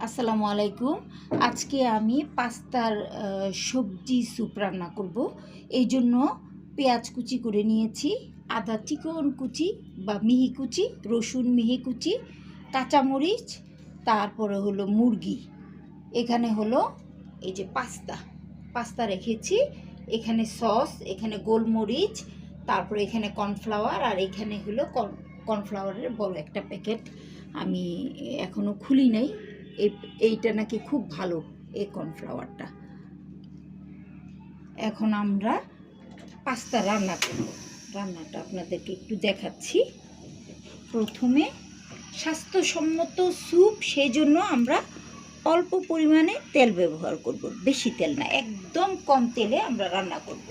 আসসালামু আলাইকুম। আজকে আমি পাস্তার সবজি স্যুপ রান্না করব। এই জন্য পেঁয়াজ কুচি করে নিয়েছি, আদা চিকন কুচি বা মিহি কুচি, রসুন মিহি কুচি, কাঁচামরিচ, তারপরে হলো মুরগি। এখানে হলো এই যে পাস্তা রেখেছি, এখানে সস, এখানে গোলমরিচ, তারপরে এখানে কর্নফ্লাওয়ার, আর এখানে হলো কর্নফ্লাওয়ারের বড় একটা প্যাকেট। আমি এখনও খুলি নাই। এইটা নাকি খুব ভালো, এই কর্নফ্লাওয়ারটা। এখন আমরা পাস্তা রান্না করব। রান্নাটা আপনাদেরকে একটু দেখাচ্ছি। প্রথমে স্বাস্থ্যসম্মত স্যুপ, সেই জন্য আমরা অল্প পরিমাণে তেল ব্যবহার করব, বেশি তেল না, একদম কম তেলে আমরা রান্না করব।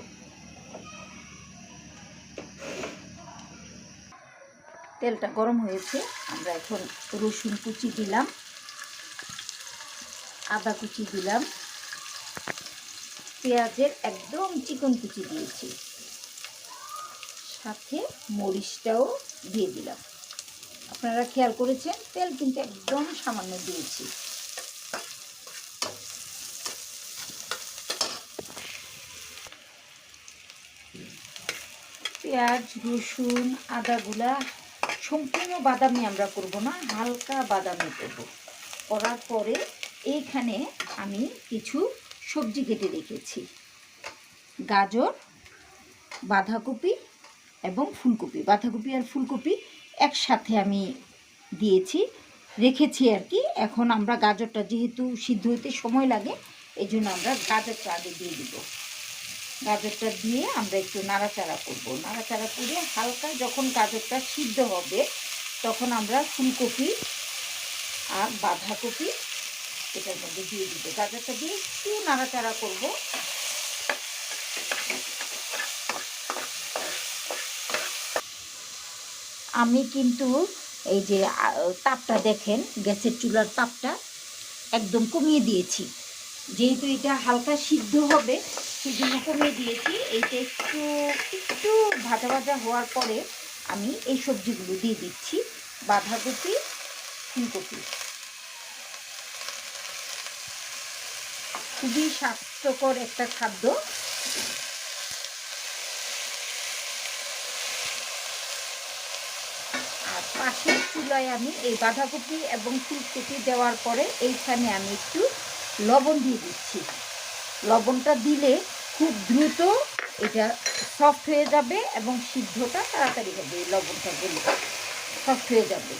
তেলটা গরম হয়েছে, আমরা এখন রসুন কুচি দিলাম, আদা কুচি দিলাম, পেঁয়াজের একদম চিকন কুচি দিয়েছি, সাথে মরিচটাও দিয়ে দিলাম। আপনারা খেয়াল করেছেন, তেল কিন্তু একদম সামান্য দিয়েছি। পেঁয়াজ, রসুন, আদাগুলা সম্পূর্ণ বাদামি আমরা করব না, হালকা বাদামি করব। করার পরে এইখানে আমি কিছু সবজি কেটে রেখেছি, গাজর, বাঁধাকপি এবং ফুলকপি। বাঁধাকপি আর ফুলকপি একসাথে আমি রেখেছি আর কি। এখন আমরা গাজরটা, যেহেতু সিদ্ধ হইতে সময় লাগে, এই জন্য আমরা গাজরটা আগে দিয়ে দিব। গাজরটা দিয়ে আমরা একটু নাড়াচাড়া করব। নাড়াচাড়া করে হালকা যখন গাজরটা সিদ্ধ হবে, তখন আমরা ফুলকপি আর বাঁধাকপি এটার মধ্যে দিয়ে দিব। গাজরটা দিয়ে একটু নাড়াচাড়া করব। আমি কিন্তু এই যে তাপটা দেখেন, গ্যাসের চুলার তাপটা একদম কমিয়ে দিয়েছি, যেহেতু এটা হালকা সিদ্ধ হবে সেই জন্য কমিয়ে দিয়েছি। এইটা একটু একটু ভাজা ভাজা হওয়ার পরে আমি এই সবজিগুলো দিয়ে দিচ্ছি, বাঁধাকপি, ফুলকপি। খুবই স্বাস্থ্যকর একটা খাদ্য। আর পাশের চুলায় আমি এই বাঁধাকপি এবং ফুলকপি দেওয়ার পরে এইখানে আমি একটু লবণ দিয়ে দিচ্ছি। লবণটা দিলে খুব দ্রুত এটা সফট হয়ে যাবে এবং সিদ্ধটা তাড়াতাড়ি হবে। এই লবণটা দিলে সফট হয়ে যাবে।